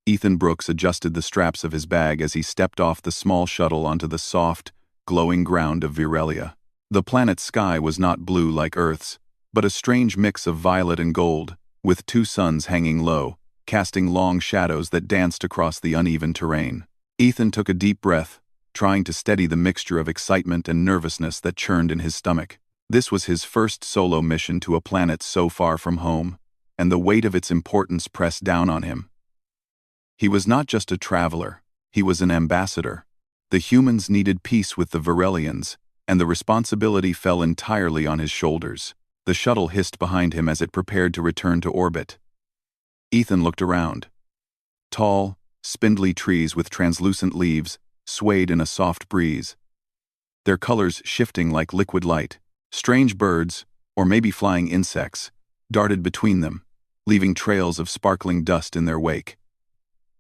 Ethan Brooks adjusted the straps of his bag as he stepped off the small shuttle onto the soft, glowing ground of Virelia. The planet's sky was not blue like Earth's, but a strange mix of violet and gold, with two suns hanging low, casting long shadows that danced across the uneven terrain. Ethan took a deep breath, trying to steady the mixture of excitement and nervousness that churned in his stomach. This was his first solo mission to a planet so far from home, and the weight of its importance pressed down on him. He was not just a traveler, he was an ambassador. The humans needed peace with the Virelians, and the responsibility fell entirely on his shoulders. The shuttle hissed behind him as it prepared to return to orbit. Ethan looked around. Tall, spindly trees with translucent leaves swayed in a soft breeze, their colors shifting like liquid light. Strange birds, or maybe flying insects, darted between them, leaving trails of sparkling dust in their wake.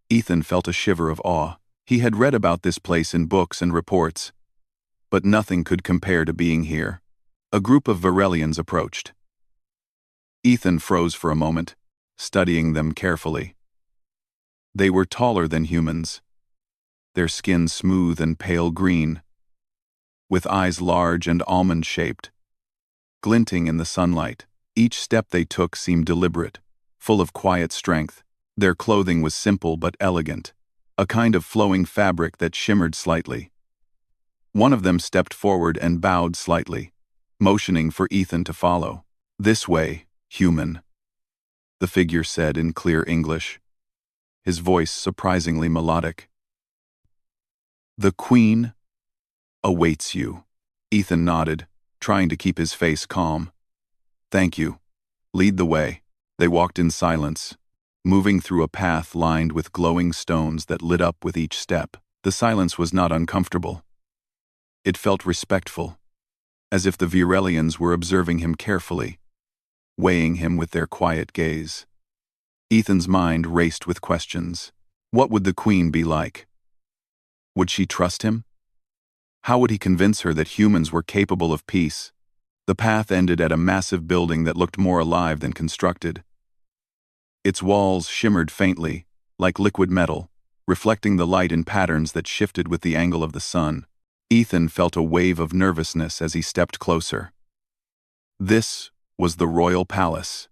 Ethan felt a shiver of awe. He had read about this place in books and reports, but nothing could compare to being here. A group of Virelians approached. Ethan froze for a moment, studying them carefully. They were taller than humans, their skin smooth and pale green, with eyes large and almond-shaped, glinting in the sunlight. Each step they took seemed deliberate, full of quiet strength. Their clothing was simple but elegant, a kind of flowing fabric that shimmered slightly. One of them stepped forward and bowed slightly, motioning for Ethan to follow. "This way, human," the figure said in clear English, his voice surprisingly melodic. "The Queen awaits you." Ethan nodded, trying to keep his face calm. "Thank you. Lead the way." They walked in silence, moving through a path lined with glowing stones that lit up with each step. The silence was not uncomfortable. It felt respectful, as if the Virelians were observing him carefully, weighing him with their quiet gaze. Ethan's mind raced with questions. What would the Queen be like? Would she trust him? How would he convince her that humans were capable of peace? The path ended at a massive building that looked more alive than constructed. Its walls shimmered faintly, like liquid metal, reflecting the light in patterns that shifted with the angle of the sun. Ethan felt a wave of nervousness as he stepped closer. This was the royal palace.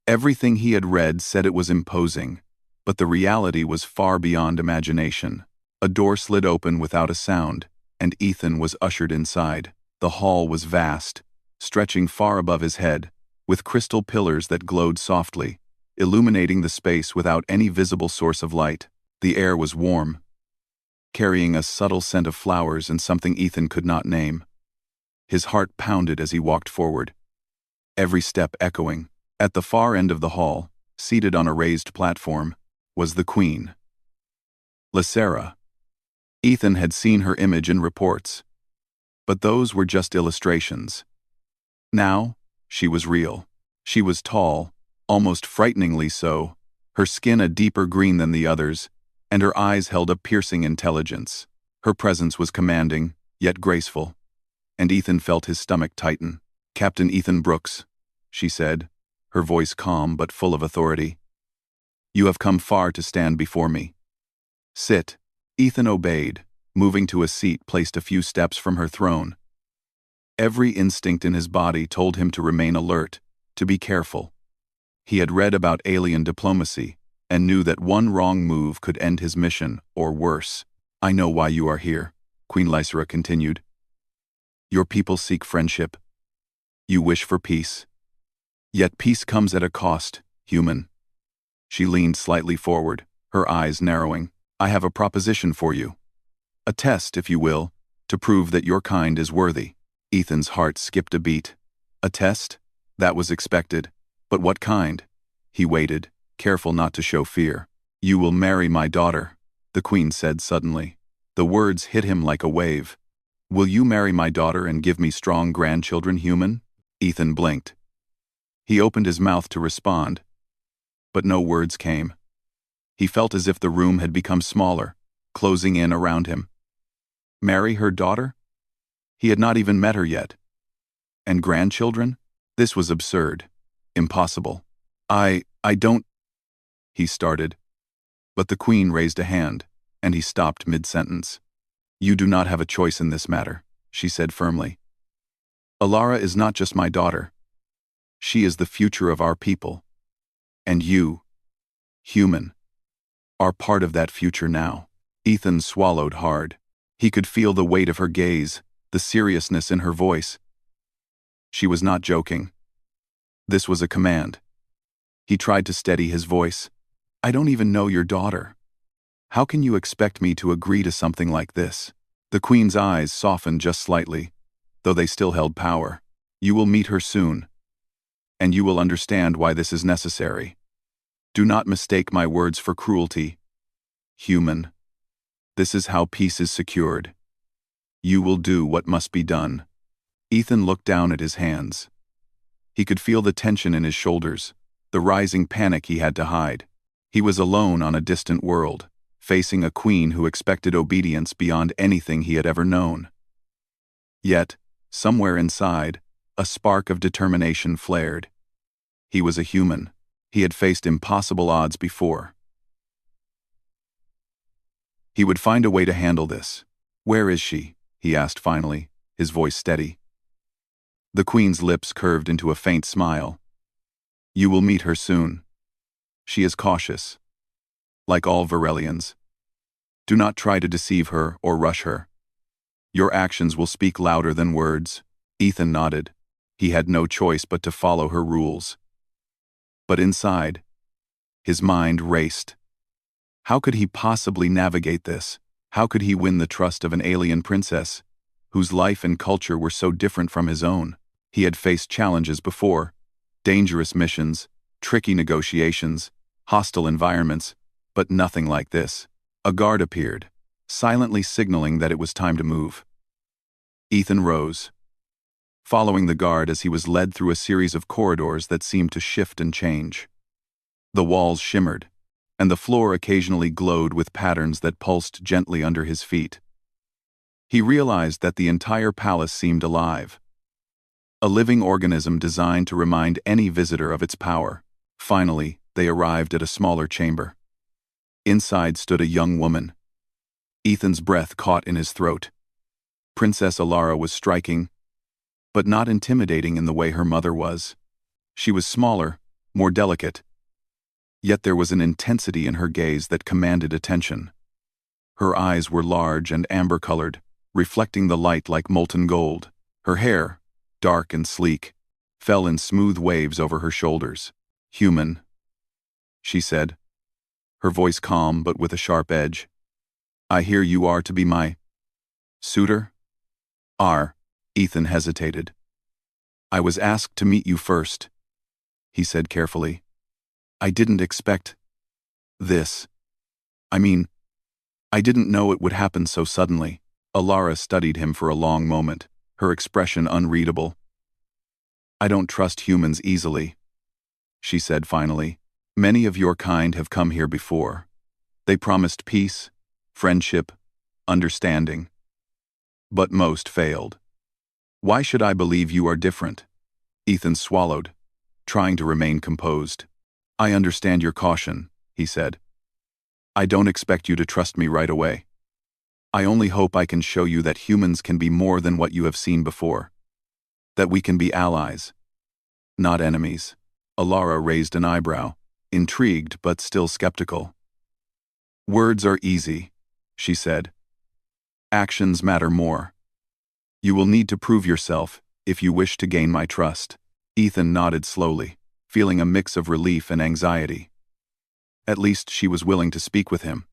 Everything he had read said it was imposing, but the reality was far beyond imagination. A door slid open without a sound, and Ethan was ushered inside. The hall was vast, stretching far above his head, with crystal pillars that glowed softly, illuminating the space without any visible source of light. The air was warm, carrying a subtle scent of flowers and something Ethan could not name. His heart pounded as he walked forward, every step echoing. At the far end of the hall, seated on a raised platform, was the Queen. Lysera. Ethan had seen her image in reports, but those were just illustrations. Now, she was real. She was tall, almost frighteningly so, her skin a deeper green than the others, and her eyes held a piercing intelligence. Her presence was commanding, yet graceful, and Ethan felt his stomach tighten. "Captain Ethan Brooks," she said, her voice calm but full of authority. "You have come far to stand before me. Sit." Ethan obeyed, moving to a seat placed a few steps from her throne. Every instinct in his body told him to remain alert, to be careful. He had read about alien diplomacy, and knew that one wrong move could end his mission, or worse. "I know why you are here," Queen Lysera continued. "Your people seek friendship. You wish for peace. Yet peace comes at a cost, human." She leaned slightly forward, her eyes narrowing. "I have a proposition for you. A test, if you will, to prove that your kind is worthy." Ethan's heart skipped a beat. A test? That was expected. But what kind? He waited, careful not to show fear. "You will marry my daughter," the Queen said suddenly. The words hit him like a wave. "Will you marry my daughter and give me strong grandchildren, human?" Ethan blinked. He opened his mouth to respond, but no words came. He felt as if the room had become smaller, closing in around him. Marry her daughter? He had not even met her yet. And grandchildren? This was absurd. Impossible. I don't... He started. But the queen raised a hand, and he stopped mid-sentence. "You do not have a choice in this matter," she said firmly. "Alara is not just my daughter. She is the future of our people. And you, human, are part of that future now." Ethan swallowed hard. He could feel the weight of her gaze, the seriousness in her voice. She was not joking. This was a command. He tried to steady his voice. "I don't even know your daughter. How can you expect me to agree to something like this?" The queen's eyes softened just slightly, though they still held power. "You will meet her soon, and you will understand why this is necessary. Do not mistake my words for cruelty. Human, this is how peace is secured. You will do what must be done." Ethan looked down at his hands. He could feel the tension in his shoulders, the rising panic he had to hide. He was alone on a distant world, facing a queen who expected obedience beyond anything he had ever known. Yet, somewhere inside, a spark of determination flared. He was a human. He had faced impossible odds before. He would find a way to handle this. "Where is she?" he asked finally, his voice steady. The queen's lips curved into a faint smile. "You will meet her soon. She is cautious, like all Virelians. Do not try to deceive her or rush her. Your actions will speak louder than words." Ethan nodded. He had no choice but to follow her rules. But inside, his mind raced. How could he possibly navigate this? How could he win the trust of an alien princess, whose life and culture were so different from his own? He had faced challenges before, dangerous missions, tricky negotiations, hostile environments, but nothing like this. A guard appeared, silently signaling that it was time to move. Ethan rose, following the guard as he was led through a series of corridors that seemed to shift and change. The walls shimmered, and the floor occasionally glowed with patterns that pulsed gently under his feet. He realized that the entire palace seemed alive, a living organism designed to remind any visitor of its power. Finally, they arrived at a smaller chamber. Inside stood a young woman. Ethan's breath caught in his throat. Princess Alara was striking, but not intimidating in the way her mother was. She was smaller, more delicate, yet there was an intensity in her gaze that commanded attention. Her eyes were large and amber-colored, reflecting the light like molten gold. Her hair, dark and sleek, fell in smooth waves over her shoulders. "Human," she said, her voice calm but with a sharp edge. "I hear you are to be my suitor?" Ethan hesitated. "I was asked to meet you first," he said carefully. "I didn't expect this. I didn't know it would happen so suddenly." Alara studied him for a long moment, her expression unreadable. "I don't trust humans easily," she said finally. "Many of your kind have come here before. They promised peace, friendship, understanding. But most failed. Why should I believe you are different?" Ethan swallowed, trying to remain composed. "I understand your caution," he said. "I don't expect you to trust me right away. I only hope I can show you that humans can be more than what you have seen before. That we can be allies, not enemies." Alara raised an eyebrow, intrigued but still skeptical. "Words are easy," she said. "Actions matter more. You will need to prove yourself if you wish to gain my trust." Ethan nodded slowly, feeling a mix of relief and anxiety. At least she was willing to speak with him.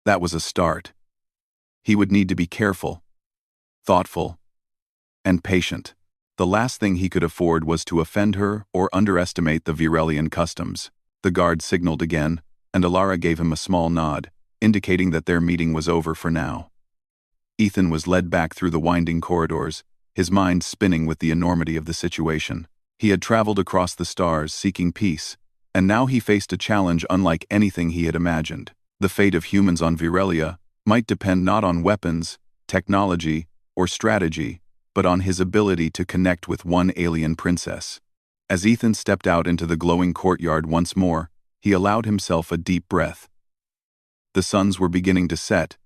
That was a start. He would need to be careful, thoughtful, and patient. The last thing he could afford was to offend her or underestimate the Virelian customs. The guard signaled again, and Alara gave him a small nod, indicating that their meeting was over for now. Ethan was led back through the winding corridors, his mind spinning with the enormity of the situation. He had traveled across the stars seeking peace, and now he faced a challenge unlike anything he had imagined. The fate of humans on Virelia might depend not on weapons, technology, or strategy, but on his ability to connect with one alien princess. As Ethan stepped out into the glowing courtyard once more, he allowed himself a deep breath. The suns were beginning to set,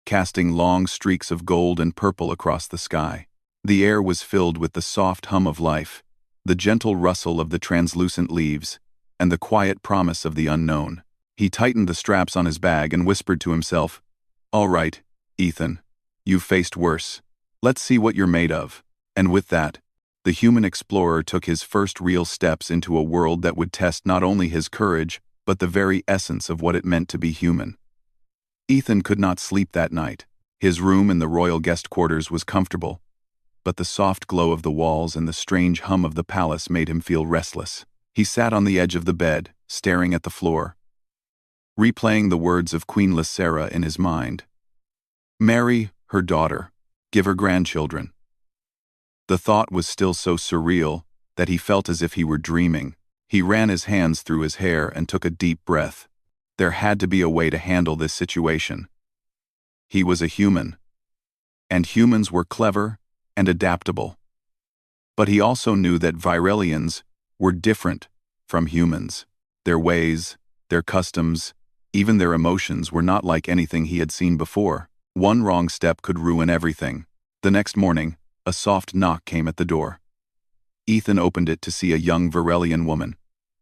casting long streaks of gold and purple across the sky. The air was filled with the soft hum of life, the gentle rustle of the translucent leaves, and the quiet promise of the unknown. He tightened the straps on his bag and whispered to himself, "All right, Ethan, you've faced worse. Let's see what you're made of." And with that, the human explorer took his first real steps into a world that would test not only his courage, but the very essence of what it meant to be human. Ethan could not sleep that night. His room in the royal guest quarters was comfortable, but the soft glow of the walls and the strange hum of the palace made him feel restless. He sat on the edge of the bed, staring at the floor, replaying the words of Queen Lysera in his mind. Marry her daughter, give her grandchildren. The thought was still so surreal that he felt as if he were dreaming. He ran his hands through his hair and took a deep breath. There had to be a way to handle this situation. He was a human, and humans were clever and adaptable. But he also knew that Virelians were different from humans. Their ways, their customs, even their emotions were not like anything he had seen before. One wrong step could ruin everything. The next morning, a soft knock came at the door. Ethan opened it to see a young Virelian woman,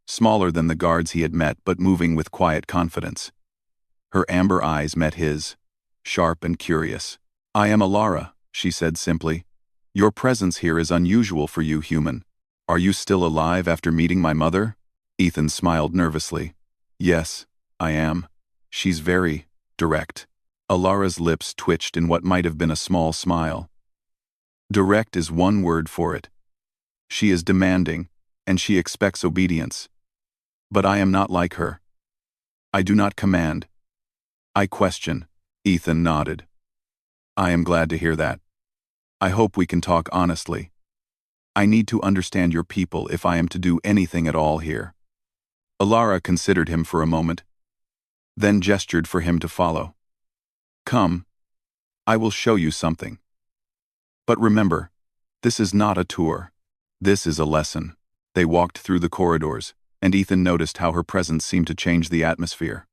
smaller than the guards he had met but moving with quiet confidence. Her amber eyes met his, sharp and curious. "I am Alara," she said simply. "Your presence here is unusual for you, human. Are you still alive after meeting my mother?" Ethan smiled nervously. "Yes, I am." She's very direct. Alara's lips twitched in what might have been a small smile. Direct is one word for it. She is demanding, and she expects obedience. But I am not like her. I do not command. I question. Ethan nodded. "I am glad to hear that. I hope we can talk honestly. I need to understand your people if I am to do anything at all here." Alara considered him for a moment, then gestured for him to follow. "Come. I will show you something. But remember, this is not a tour. This is a lesson." They walked through the corridors, and Ethan noticed how her presence seemed to change the atmosphere.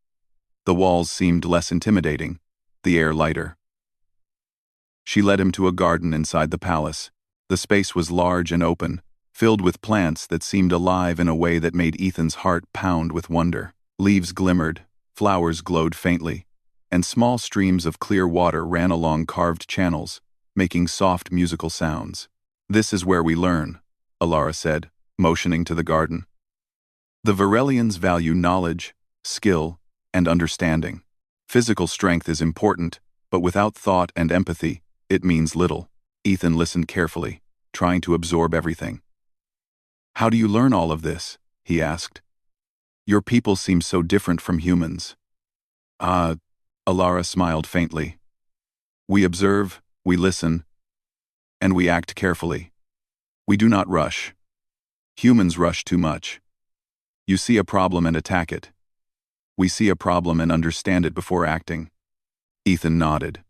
The walls seemed less intimidating, the air lighter. She led him to a garden inside the palace. The space was large and open, filled with plants that seemed alive in a way that made Ethan's heart pound with wonder. Leaves glimmered, flowers glowed faintly, and small streams of clear water ran along carved channels, making soft musical sounds. "This is where we learn," Alara said, motioning to the garden. "The Virelians value knowledge, skill, and understanding. Physical strength is important, but without thought and empathy, it means little." Ethan listened carefully, trying to absorb everything. "How do you learn all of this?" he asked. "Your people seem so different from humans." Alara smiled faintly. "We observe, we listen, and we act carefully. We do not rush. Humans rush too much. You see a problem and attack it. We see a problem and understand it before acting." Ethan nodded.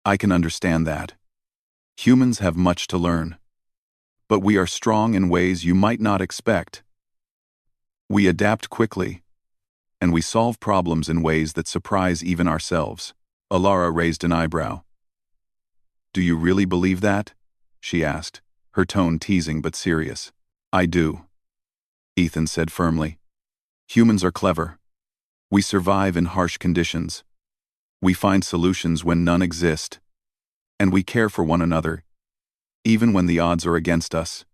"I can understand that. Humans have much to learn. But we are strong in ways you might not expect. We adapt quickly, and we solve problems in ways that surprise even ourselves." Alara raised an eyebrow. "Do you really believe that?" she asked, her tone teasing but serious. "I do," Ethan said firmly. "Humans are clever. We survive in harsh conditions. We find solutions when none exist. And we care for one another, even when the odds are against us.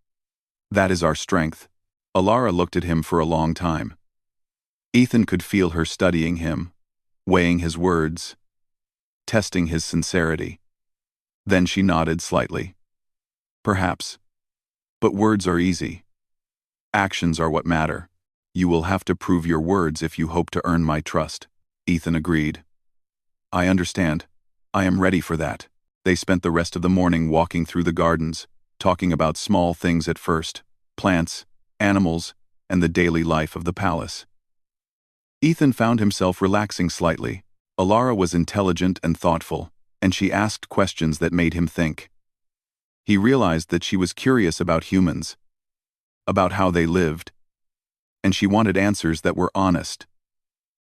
That is our strength." Alara looked at him for a long time. Ethan could feel her studying him, weighing his words, testing his sincerity. Then she nodded slightly. "Perhaps. But words are easy. Actions are what matter. You will have to prove your words if you hope to earn my trust." Ethan agreed. "I understand. I am ready for that." They spent the rest of the morning walking through the gardens, talking about small things at first, plants, animals, and the daily life of the palace. Ethan found himself relaxing slightly. Alara was intelligent and thoughtful, and she asked questions that made him think. He realized that she was curious about humans, about how they lived, and she wanted answers that were honest,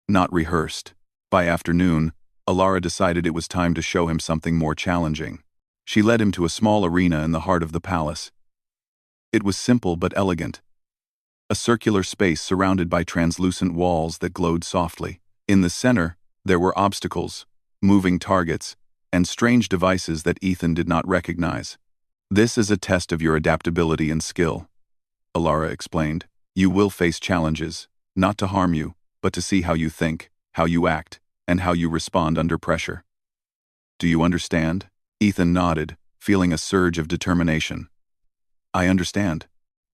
not rehearsed. By afternoon, Alara decided it was time to show him something more challenging. She led him to a small arena in the heart of the palace. It was simple but elegant. A circular space surrounded by translucent walls that glowed softly. In the center, there were obstacles, moving targets, and strange devices that Ethan did not recognize. "This is a test of your adaptability and skill," Alara explained. "You will face challenges, not to harm you, but to see how you think, how you act, and how you respond under pressure. Do you understand?" Ethan nodded, feeling a surge of determination. "I understand.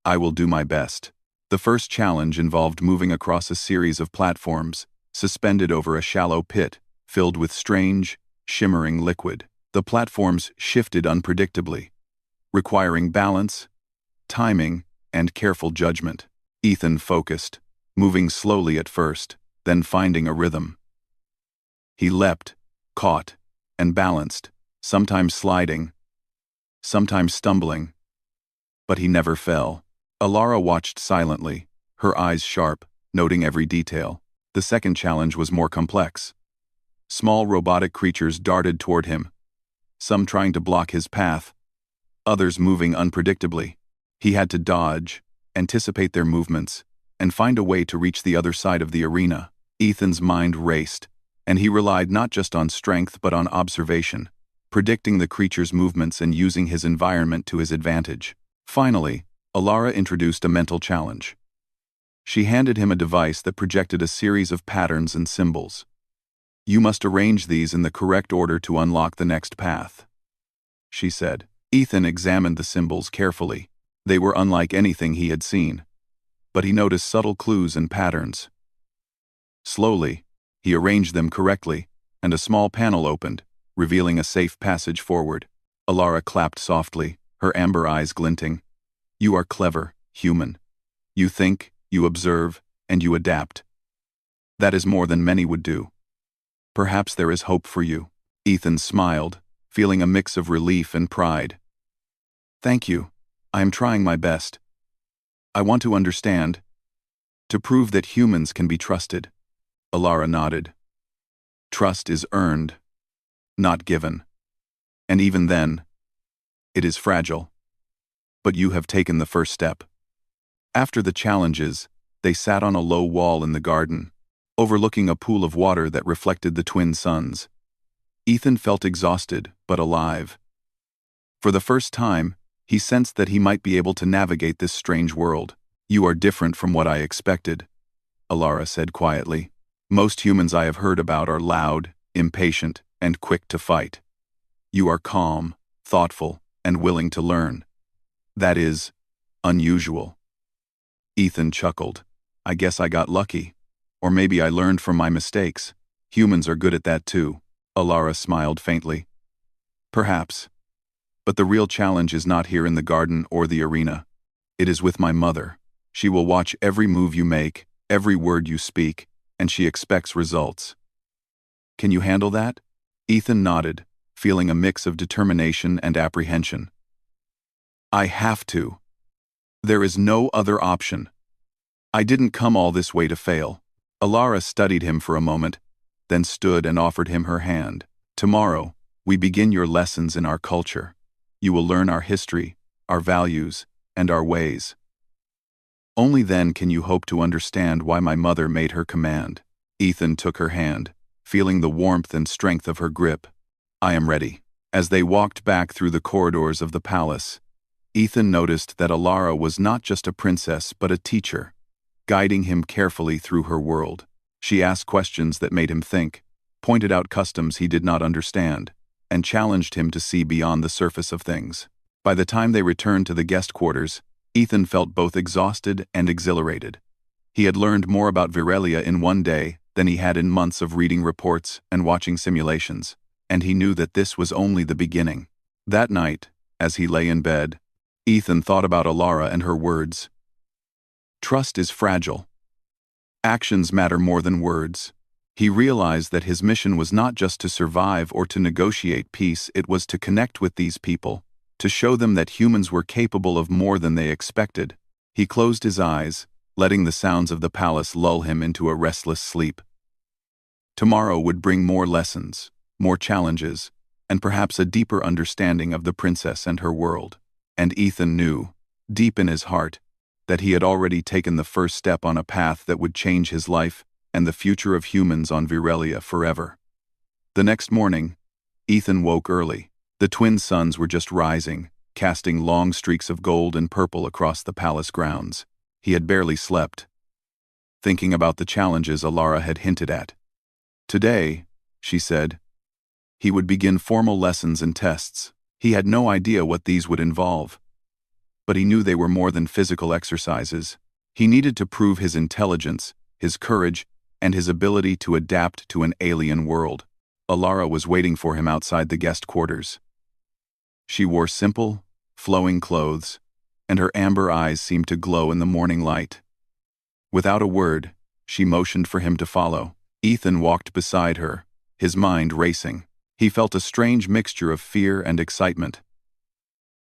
I will do my best." The first challenge involved moving across a series of platforms, suspended over a shallow pit, filled with strange, shimmering liquid. The platforms shifted unpredictably, requiring balance, timing, and careful judgment. Ethan focused, moving slowly at first, then finding a rhythm. He leapt, caught, and balanced, sometimes sliding, sometimes stumbling. But he never fell. Alara watched silently, her eyes sharp, noting every detail. The second challenge was more complex. Small robotic creatures darted toward him, some trying to block his path, others moving unpredictably. He had to dodge, anticipate their movements, and find a way to reach the other side of the arena. Ethan's mind raced, and he relied not just on strength but on observation, predicting the creature's movements and using his environment to his advantage. Finally, Alara introduced a mental challenge. She handed him a device that projected a series of patterns and symbols. "You must arrange these in the correct order to unlock the next path," she said. Ethan examined the symbols carefully. They were unlike anything he had seen, but he noticed subtle clues and patterns. Slowly, he arranged them correctly, and a small panel opened, revealing a safe passage forward. Alara clapped softly, her amber eyes glinting. "You are clever, human. You think, you observe, and you adapt. That is more than many would do. Perhaps there is hope for you." Ethan smiled, feeling a mix of relief and pride. "Thank you. I am trying my best. I want to understand, to prove that humans can be trusted." Alara nodded. "Trust is earned, not given. And even then, it is fragile. But you have taken the first step." After the challenges, they sat on a low wall in the garden, overlooking a pool of water that reflected the twin suns. Ethan felt exhausted, but alive. For the first time, he sensed that he might be able to navigate this strange world. "You are different from what I expected," Alara said quietly. "Most humans I have heard about are loud, impatient, and quick to fight. You are calm, thoughtful, and willing to learn. That is unusual." Ethan chuckled. "I guess I got lucky. Or maybe I learned from my mistakes. Humans are good at that too." Alara smiled faintly. "Perhaps. But the real challenge is not here in the garden or the arena. It is with my mother. She will watch every move you make, every word you speak, and she expects results. Can you handle that?" Ethan nodded, feeling a mix of determination and apprehension. "I have to. There is no other option. I didn't come all this way to fail." Alara studied him for a moment, then stood and offered him her hand. "Tomorrow, we begin your lessons in our culture. You will learn our history, our values, and our ways. Only then can you hope to understand why my mother made her command." Ethan took her hand, feeling the warmth and strength of her grip. "I am ready." As they walked back through the corridors of the palace, Ethan noticed that Alara was not just a princess but a teacher, guiding him carefully through her world. She asked questions that made him think, pointed out customs he did not understand, and challenged him to see beyond the surface of things. By the time they returned to the guest quarters, Ethan felt both exhausted and exhilarated. He had learned more about Virelia in one day than he had in months of reading reports and watching simulations, and he knew that this was only the beginning. That night, as he lay in bed, Ethan thought about Alara and her words. Trust is fragile. Actions matter more than words. He realized that his mission was not just to survive or to negotiate peace, it was to connect with these people, to show them that humans were capable of more than they expected. He closed his eyes, letting the sounds of the palace lull him into a restless sleep. Tomorrow would bring more lessons, more challenges, and perhaps a deeper understanding of the princess and her world. And Ethan knew, deep in his heart, that he had already taken the first step on a path that would change his life and the future of humans on Virelia forever. The next morning, Ethan woke early. The twin suns were just rising, casting long streaks of gold and purple across the palace grounds. He had barely slept, thinking about the challenges Alara had hinted at. Today, she said, he would begin formal lessons and tests. He had no idea what these would involve, but he knew they were more than physical exercises. He needed to prove his intelligence, his courage, and his ability to adapt to an alien world. Alara was waiting for him outside the guest quarters. She wore simple, flowing clothes, and her amber eyes seemed to glow in the morning light. Without a word, she motioned for him to follow. Ethan walked beside her, his mind racing. He felt a strange mixture of fear and excitement.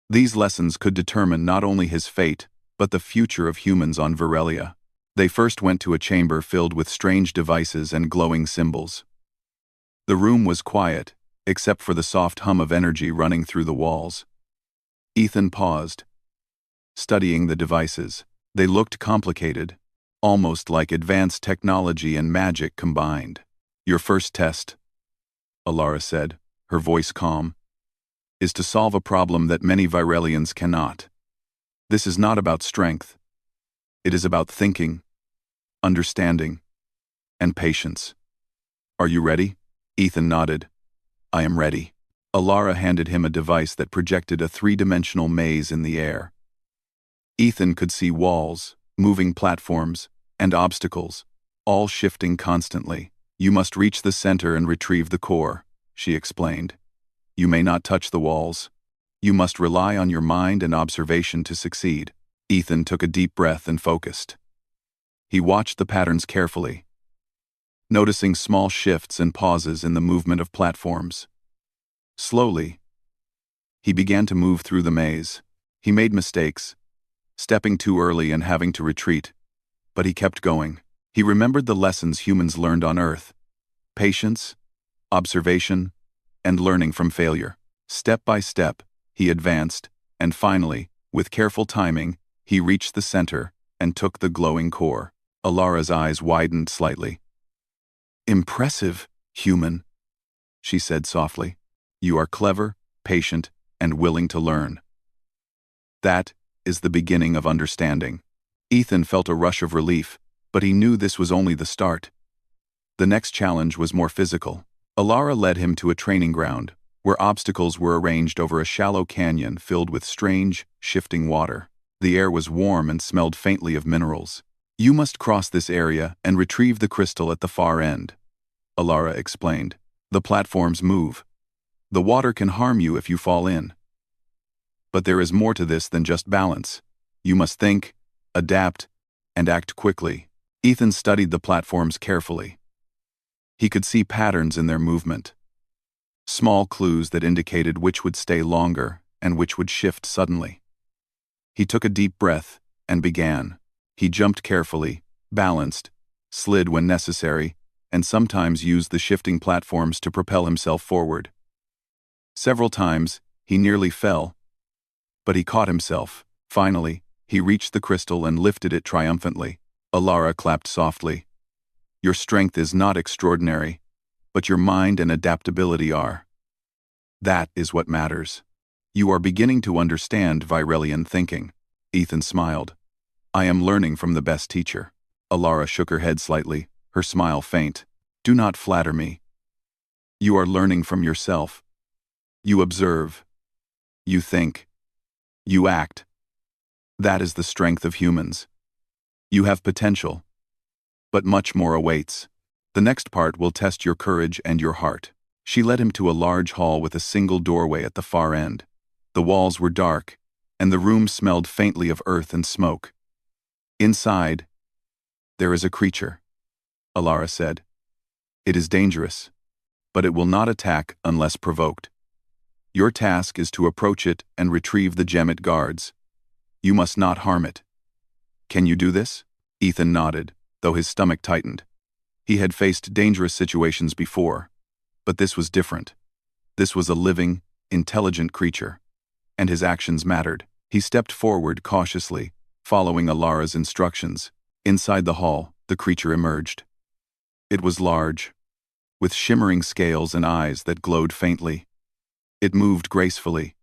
These lessons could determine not only his fate, but the future of humans on Virelia. They first went to a chamber filled with strange devices and glowing symbols. The room was quiet, except for the soft hum of energy running through the walls. Ethan paused, studying the devices. They looked complicated, almost like advanced technology and magic combined. Your first test, Alara said, her voice calm, is to solve a problem that many Virelians cannot. This is not about strength. It is about thinking, understanding, and patience. Are you ready? Ethan nodded. I am ready. Alara handed him a device that projected a three-dimensional maze in the air. Ethan could see walls, moving platforms, and obstacles, all shifting constantly. You must reach the center and retrieve the core, she explained. You may not touch the walls. You must rely on your mind and observation to succeed. Ethan took a deep breath and focused. He watched the patterns carefully, noticing small shifts and pauses in the movement of platforms. Slowly, he began to move through the maze. He made mistakes, stepping too early and having to retreat, but he kept going. He remembered the lessons humans learned on Earth: patience, observation, and learning from failure. Step by step, he advanced, and finally, with careful timing, he reached the center and took the glowing core. Alara's eyes widened slightly. Impressive, human, she said softly. You are clever, patient, and willing to learn. That is the beginning of understanding. Ethan felt a rush of relief, but he knew this was only the start. The next challenge was more physical. Alara led him to a training ground, where obstacles were arranged over a shallow canyon filled with strange, shifting water. The air was warm and smelled faintly of minerals. You must cross this area and retrieve the crystal at the far end, Alara explained. The platforms move. The water can harm you if you fall in. But there is more to this than just balance. You must think, adapt, and act quickly. Ethan studied the platforms carefully. He could see patterns in their movement, small clues that indicated which would stay longer and which would shift suddenly. He took a deep breath and began. He jumped carefully, balanced, slid when necessary, and sometimes used the shifting platforms to propel himself forward. Several times, he nearly fell, but he caught himself. Finally, he reached the crystal and lifted it triumphantly. Alara clapped softly. Your strength is not extraordinary, but your mind and adaptability are. That is what matters. You are beginning to understand Virelian thinking. Ethan smiled. I am learning from the best teacher. Alara shook her head slightly, her smile faint. Do not flatter me. You are learning from yourself. You observe. You think. You act. That is the strength of humans. You have potential, but much more awaits. The next part will test your courage and your heart. She led him to a large hall with a single doorway at the far end. The walls were dark, and the room smelled faintly of earth and smoke. Inside, there is a creature, Alara said. It is dangerous, but it will not attack unless provoked. Your task is to approach it and retrieve the gem it guards. You must not harm it. Can you do this? Ethan nodded, though his stomach tightened. He had faced dangerous situations before, but this was different. This was a living, intelligent creature, and his actions mattered. He stepped forward cautiously, following Alara's instructions. Inside the hall, the creature emerged. It was large, with shimmering scales and eyes that glowed faintly. It moved gracefully,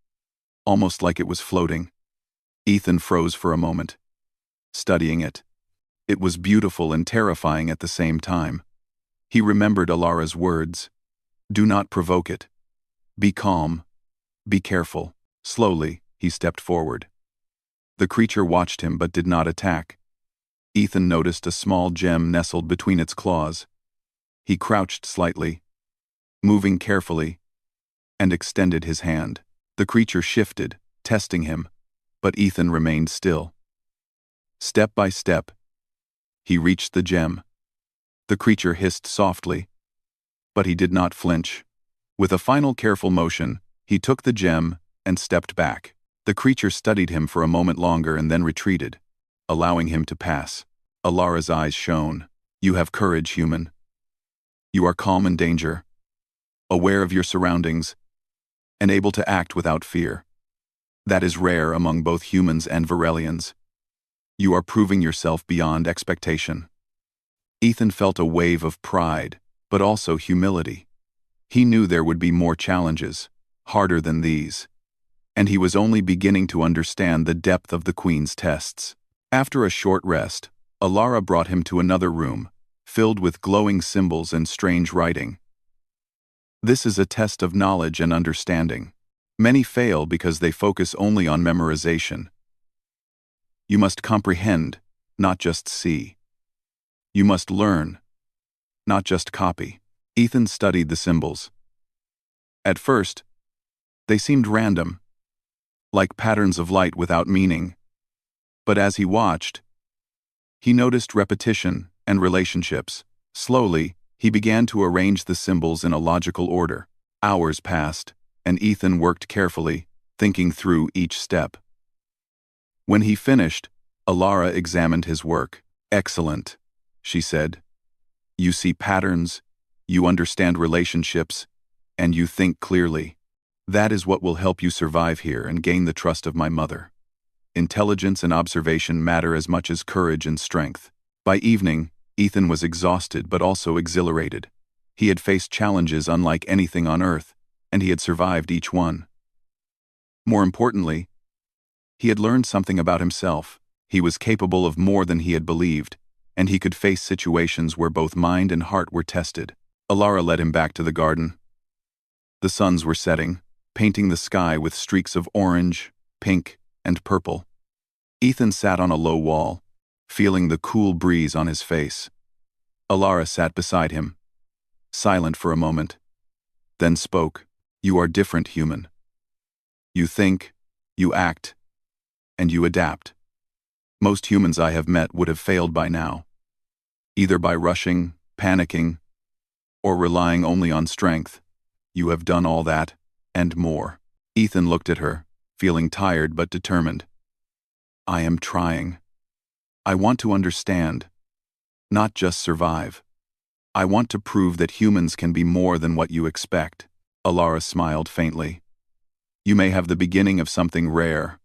almost like it was floating. Ethan froze for a moment, studying it. It was beautiful and terrifying at the same time. He remembered Alara's words. Do not provoke it. Be calm. Be careful. Slowly, he stepped forward. The creature watched him but did not attack. Ethan noticed a small gem nestled between its claws. He crouched slightly, moving carefully, and extended his hand. The creature shifted, testing him, but Ethan remained still. Step by step, he reached the gem. The creature hissed softly, but he did not flinch. With a final careful motion, he took the gem and stepped back. The creature studied him for a moment longer and then retreated, allowing him to pass. Alara's eyes shone. You have courage, human. You are calm in danger, aware of your surroundings, and able to act without fear. That is rare among both humans and Virelians. You are proving yourself beyond expectation. Ethan felt a wave of pride, but also humility. He knew there would be more challenges, harder than these, and he was only beginning to understand the depth of the Queen's tests. After a short rest, Alara brought him to another room, filled with glowing symbols and strange writing. This is a test of knowledge and understanding. Many fail because they focus only on memorization. You must comprehend, not just see. You must learn, not just copy. Ethan studied the symbols. At first, they seemed random, like patterns of light without meaning. But as he watched, he noticed repetition and relationships. Slowly, he began to arrange the symbols in a logical order. Hours passed, and Ethan worked carefully, thinking through each step. When he finished, Alara examined his work. Excellent, she said. You see patterns, you understand relationships, and you think clearly. That is what will help you survive here and gain the trust of my mother. Intelligence and observation matter as much as courage and strength. By evening, Ethan was exhausted but also exhilarated. He had faced challenges unlike anything on Earth, and he had survived each one. More importantly, he had learned something about himself. He was capable of more than he had believed, and he could face situations where both mind and heart were tested. Alara led him back to the garden. The suns were setting, painting the sky with streaks of orange, pink, and purple. Ethan sat on a low wall, feeling the cool breeze on his face. Alara sat beside him, silent for a moment, then spoke. You are different, human. You think, you act, and you adapt. Most humans I have met would have failed by now, either by rushing, panicking, or relying only on strength. You have done all that, and more. Ethan looked at her, feeling tired but determined. I am trying. I want to understand, not just survive. I want to prove that humans can be more than what you expect. Alara smiled faintly. You may have the beginning of something rare.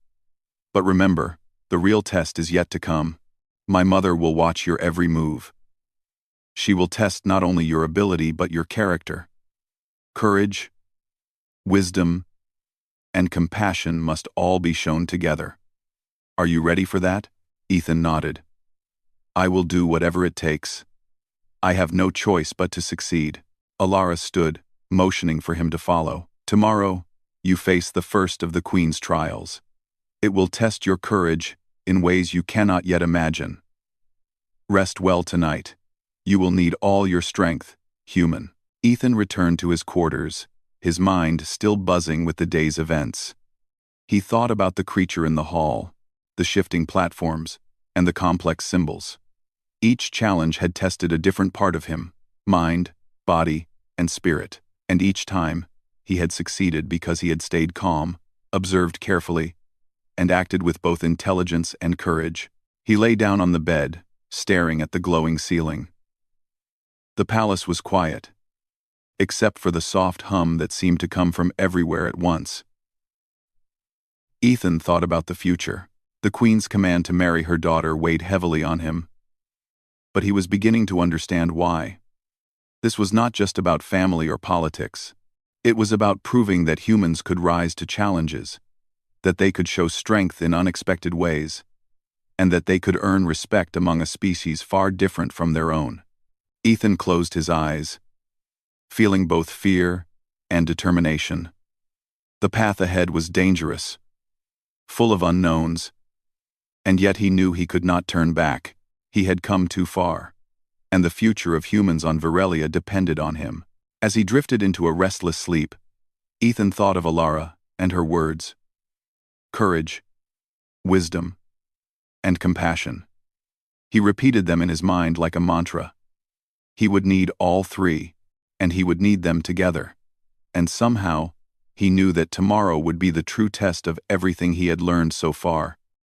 But remember, the real test is yet to come. My mother will watch your every move. She will test not only your ability but your character. Courage, wisdom, and compassion must all be shown together. Are you ready for that? Ethan nodded. I will do whatever it takes. I have no choice but to succeed. Alara stood, motioning for him to follow. Tomorrow, you face the first of the Queen's trials. It will test your courage in ways you cannot yet imagine. Rest well tonight. You will need all your strength, human. Ethan returned to his quarters, his mind still buzzing with the day's events. He thought about the creature in the hall, the shifting platforms, and the complex symbols. Each challenge had tested a different part of him, mind, body, and spirit, and each time, he had succeeded because he had stayed calm, observed carefully, and acted with both intelligence and courage. He lay down on the bed, staring at the glowing ceiling. The palace was quiet, except for the soft hum that seemed to come from everywhere at once. Ethan thought about the future. The Queen's command to marry her daughter weighed heavily on him, but he was beginning to understand why. This was not just about family or politics. It was about proving that humans could rise to challenges, that they could show strength in unexpected ways, and that they could earn respect among a species far different from their own. Ethan closed his eyes, feeling both fear and determination. The path ahead was dangerous, full of unknowns, and yet he knew he could not turn back. He had come too far, and the future of humans on Virelia depended on him. As he drifted into a restless sleep, Ethan thought of Alara and her words: courage, wisdom, and compassion. He repeated them in his mind like a mantra. He would need all three, and he would need them together. And somehow, he knew that tomorrow would be the true test of everything he had learned so far.